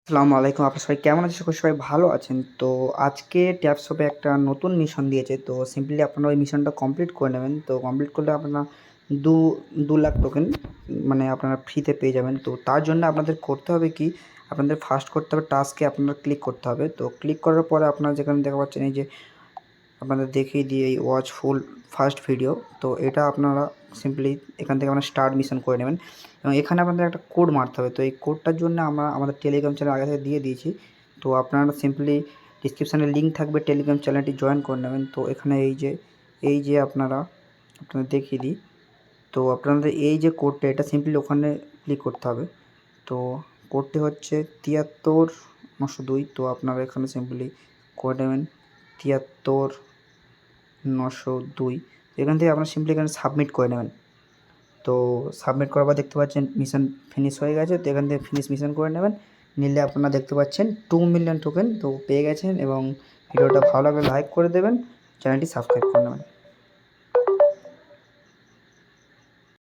আসসালামু আলাইকুম। আপনারা সবাই কেমন আছেন? আশা করি সবাই ভালো আছেন। তো আজকে ট্যাবশপে একটা নতুন মিশন দিয়েছে। তো সিম্পলি আপনারা ওই মিশনটা কমপ্লিট করে নেবেন। তো কমপ্লিট করলে আপনারা দু 2,00,000 টোকেন মানে আপনারা ফ্রিতে পেয়ে যাবেন। তো তার জন্য আপনাদের করতে হবে কি? আপনাদের ফার্স্ট করতে হবে টাস্কে আপনার ক্লিক করতে হবে। তো ক্লিক করার পরে আপনারা যেখানে দেখতে পাচ্ছেন এই যে আপনাদের দেখিয়ে দিই এই ওয়াচ ফুল ফার্স্ট ভিডিও। তো এটা আপনারা সিম্পলি এখান থেকে আপনারা স্টার্ট মিশন করে নেবেন এবং এখানে আপনাদের একটা কোড মারতে হবে। তো এই কোডটার জন্য আমরা আমাদের টেলিগ্রাম চ্যানেল আগে থেকে দিয়ে দিয়েছি। তো আপনারা সিম্পলি ডিসক্রিপশানে লিঙ্ক থাকবে, টেলিগ্রাম চ্যানেলটি জয়েন করে নেবেন। তো এখানে এই যে আপনাদের দেখিয়ে দিই। তো আপনাদের এই যে কোডটা এটা সিম্পলি ওখানে ক্লিক করতে হবে। তো কোডটি হচ্ছে 73-902। তো আপনারা এখানে সিম্পলি করে নেবেন 73-902। এখান থেকে আপনারা সিম্পলি এখানে সাবমিট করে নেবেন। তো সাবমিট করার পর দেখতে পাচ্ছেন মিশন ফিনিশ হয়ে গেছে। তো এখান থেকে ফিনিশ মিশন করে নেবেন। নিলে আপনারা দেখতে পাচ্ছেন 2 মিলিয়ন টোকেন তো পেয়ে গেছেন এবং ভিডিওটা ভালো লাগলে লাইক করে দেবেন, চ্যানেলটি সাবস্ক্রাইব করে নেবেন।